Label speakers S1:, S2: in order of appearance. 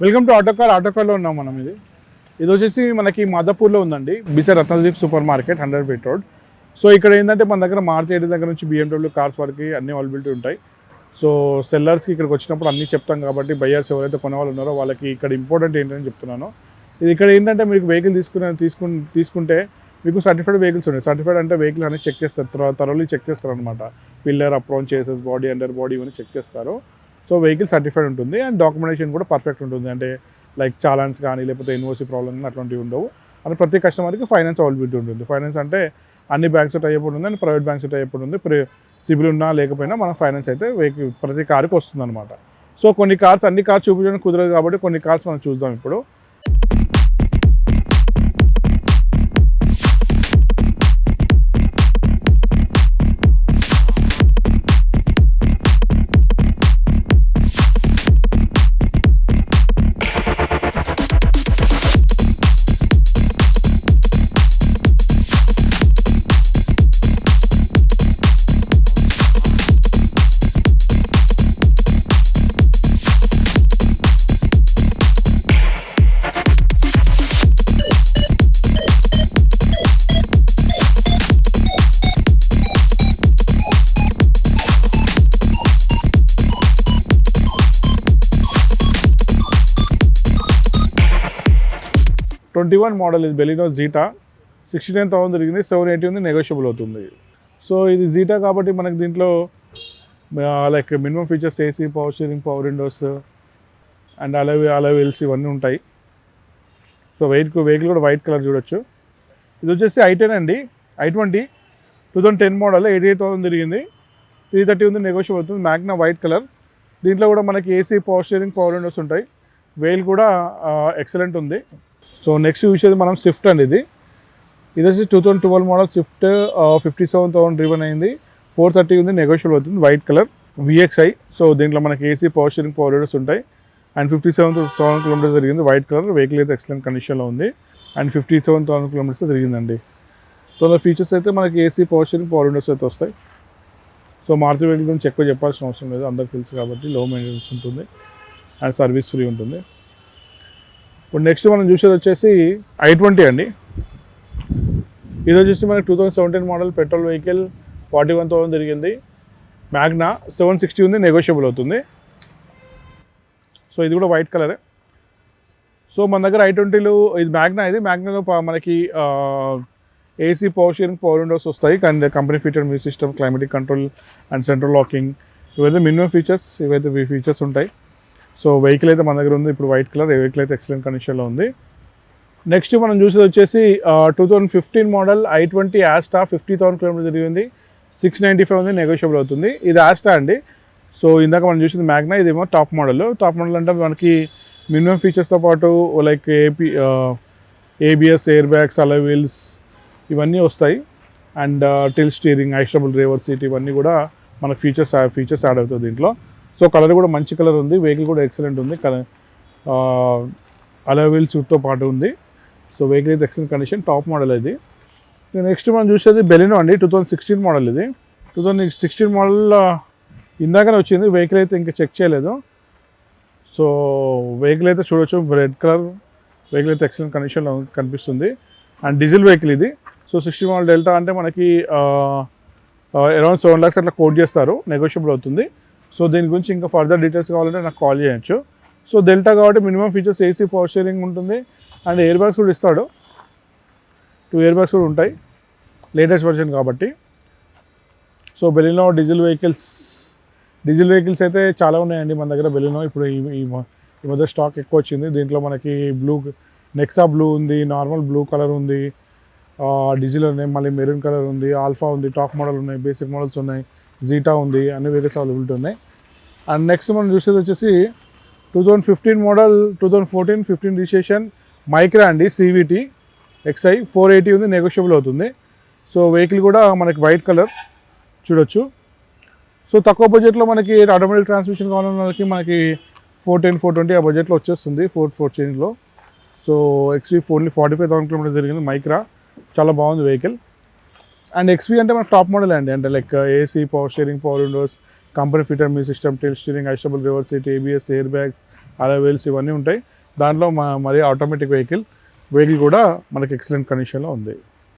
S1: Welcome to ఆటోకార్లో ఉన్నాం మనం. ఇది వచ్చేసి మనకి మాదాపూర్లో ఉందండి, బిసర్ Ratnadeep super market 100 feet road. So ఇక్కడ ఏంటంటే మన దగ్గర మారుతి దగ్గర నుంచి BMW కార్స్ వరకు అన్ని అవైలబిలిటీ ఉంటాయి. సో సెల్లర్స్కి ఇక్కడికి వచ్చినప్పుడు అన్నీ చెప్తాం కాబట్టి బయ్యర్స్ ఎవరైతే కొనేవాళ్ళు ఉన్నారో వాళ్ళకి ఇక్కడ ఇంపార్టెంట్ ఏంటని చెప్తున్నాను. ఇది ఇక్కడ ఏంటంటే మీకు వెహికల్ తీసుకుంటే మీకు సర్టిఫైడ్ వెహికల్స్ ఉన్నాయి. సర్టిఫైడ్ అంటే వెహికల్ అనేది చెక్ చేస్తారు, థరోలీ చెక్ చేస్తారు అనమాట. Pillar, apron chassis, body, under body ఇవన్నీ చెక్ చేస్తారు. సో వెహికల్ సర్టిఫైడ్ ఉంటుంది అండ్ డాక్యుమెంటేషన్ కూడా పర్ఫెక్ట్ ఉంటుంది. అంటే లైక్ చాలాన్స్ కానీ లేకపోతే ఎన్ఓసి ప్రాబ్లమ్ కానీ అట్లాంటివి ఉండవు. అంటే ప్రతి కస్టమర్కి ఫైనాన్స్ అవైలబిలిటీ ఉంటుంది. ఫైనాన్స్ అంటే అన్ని బ్యాంక్స్ టైప్ ఉంటుంది అండ్ ప్రైవేట్ బ్యాంక్స్ టైప్ ఉంటుంది. సిబిల్ ఉన్నా లేకపోయినా మన ఫైనాన్స్ అయితే వెహికల్ ప్రతి కార్కి వస్తుంది అనమాట. సో కొన్ని కార్స్ అన్ని కార్స్ చూపించడానికి కుదరదు కాబట్టి కొన్ని కార్స్ మనం చూద్దాం ఇప్పుడు. '21 మోడల్ ఇది బెలినో జీటా. 69,000 తిరిగింది, 780 ఉంది, నెగోషియబుల్ అవుతుంది. సో ఇది జీటా కాబట్టి మనకి దీంట్లో like minimum features AC, power steering, power Windows and అలవెల్స్ ఇవన్నీ ఉంటాయి. సో వెహికల్ కూడా వైట్ కలర్ చూడొచ్చు. ఇది వచ్చేసి i10 అండి, i20 2010 మోడల్, 88,000 తిరిగింది, 330 ఉంది, నెగోషియబుల్ అవుతుంది. Magna white colour. దీంట్లో కూడా మనకి AC, power steering, power Windows ఉంటాయి. వెయిల్ కూడా ఎక్సలెంట్ ఉంది. సో నెక్స్ట్ చూసేది మనం స్విఫ్ట్ అండి. ఇది వచ్చి 2012 మోడల్ స్విఫ్ట్, 57,000 డ్రివెన్ అయింది, 430 ఉంది, నెగోషియబుల్ అవుతుంది. White colour VXI. సో దీంట్లో మనకి AC, power steering, power Windows ఉంటాయి అండ్ 57,000 కిలోమీటర్స్ తిరిగింది. వైట్ కలర్ వెహికల్ అయితే ఎక్సలెంట్ కండిషన్లో ఉంది అండ్ 57,000 కిలోమీటర్స్ తిరిగిందండి. సో ఫీచర్స్ అయితే మనకి AC, power steering, power Windows అయితే వస్తాయి. సో మారుతి వెహికల్ గురించి ఎక్కువ చెప్పాల్సిన అవసరం లేదు, అందరికి తెలుసు కాబట్టి. లో మెయింటెనెన్స్ ఉంటుంది అండ్ సర్వీస్ ఫ్రీ ఉంటుంది. ఇప్పుడు నెక్స్ట్ మనం చూసేది వచ్చేసి i20 అండి. ఇది వచ్చేసి మనకి 2017 మోడల్ పెట్రోల్ వెహికల్, 41,000 తిరిగింది. మ్యాగ్నా 760 ఉంది, నెగోషియబుల్ అవుతుంది. సో ఇది కూడా వైట్ కలరే. సో మన దగ్గర i20లో ఇది మ్యాగ్నాలో మనకి AC, power steering, power windows వస్తాయి and company feature music system, climatic control and central locking, ఇవైతే మినిమం ఫీచర్స్, ఇవైతే ఫీచర్స్ ఉంటాయి. సో వెహికల్ అయితే మన దగ్గర ఉంది ఇప్పుడు వైట్ కలర్. వెహికల్ అయితే ఎక్సలెంట్ కండిషన్లో ఉంది. నెక్స్ట్ మనం చూసేది వచ్చేసి 2015 మోడల్ i20 యాస్టా, 50,000 కిలోమీటర్ తిరిగింది, 695 ఉంది, నెగోషియబుల్ అవుతుంది. ఇది యాస్టా అండి. సో ఇందాక మనం చూసింది మ్యాగ్నా, ఇదేమో టాప్ మోడల్. టాప్ మోడల్ అంటే మనకి మినిమం ఫీచర్స్తో పాటు like ABS, air bags, alloy wheels ఇవన్నీ వస్తాయి and till steering, ఐస్టబుల్ driver seat ఇవన్నీ కూడా మనకు ఫీచర్స్ యాడ్ అవుతుంది దీంట్లో. సో కలర్ కూడా మంచి కలర్ ఉంది, వెహికల్ కూడా ఎక్సలెంట్ ఉంది, అలాయ్ వీల్స్తో పాటు ఉంది. సో వెహికల్ అయితే ఎక్సలెంట్ కండిషన్, టాప్ మోడల్ ఇది. నెక్స్ట్ మనం చూసేది బెలినో అండి, 2016 మోడల్. ఇది 2016 మోడల్ ఇందాకనే వచ్చింది, వెహికల్ అయితే ఇంకా చెక్ చేయలేదు. సో వెహికల్ అయితే చూడొచ్చు, రెడ్ కలర్ వెహికల్ అయితే ఎక్సలెంట్ కండిషన్లో కనిపిస్తుంది అండ్ డీజిల్ వెహికల్ ఇది. సో 60 మోడల్ డెల్టా అంటే మనకి అరౌండ్ 7 lakhs అట్లా కోట్ చేస్తారు, నెగోషియబుల్ అవుతుంది. సో దీని గురించి ఇంకా ఫర్దర్ డీటెయిల్స్ కావాలంటే నాకు కాల్ చేయొచ్చు. సో డెల్టా కాబట్టి minimum features AC, power steering ఉంటుంది అండ్ ఎయిర్ బ్యాగ్స్ కూడా ఇస్తాడు. 2 ఎయిర్ బ్యాగ్స్ కూడా ఉంటాయి, లేటెస్ట్ వర్షన్ కాబట్టి. సో బెలినో డీజిల్ వెహికల్స్ అయితే చాలా ఉన్నాయండి మన దగ్గర. బెలినో ఇప్పుడు ఈ మధ్య స్టాక్ ఎక్కువ వచ్చింది. దీంట్లో మనకి నెక్సా బ్లూ ఉంది, నార్మల్ బ్లూ కలర్ ఉంది, డీజిల్ ఉన్నాయి, మళ్ళీ మెరూన్ కలర్ ఉంది, ఆల్ఫా ఉంది, టాప్ మోడల్ ఉన్నాయి, బేసిక్ మోడల్స్ ఉన్నాయి, జీటా ఉంది, అన్ని వెహికల్స్ అవైలబిలిటీ ఉన్నాయి. అండ్ నెక్స్ట్ మనం చూసేది వచ్చేసి 2015 మోడల్, 2014-15 రిజిస్ట్రేషన్ మైక్రా అండి, CVT XI, 480 ఉంది, నెగోషియబుల్ అవుతుంది. సో వెహికల్ కూడా మనకి వైట్ కలర్ చూడొచ్చు. సో తక్కువ బడ్జెట్లో మనకి ఆటోమేటిక్ ట్రాన్స్మిషన్ కావాలన్న వాళ్ళకి మనకి 410-420 ఆ బడ్జెట్లో వచ్చేస్తుంది, 4 చేంజ్లో. సో XV ఓన్లీ 45,000 కిలోమీటర్ తిరిగింది, మైక్రా చాలా బాగుంది వెహికల్. అండ్ XV అంటే మనకు టాప్ మోడల్ అండి, అంటే like AC, power steering, power Windows, company fitter music system, till steering, ఐస్టబుల్ driver seat, ABS, air bags, wheels ఇవన్నీ ఉంటాయి. దాంట్లో మరి ఆటోమేటిక్ వెహికల్ కూడా మనకి ఎక్సలెంట్ కండిషన్లో ఉంది.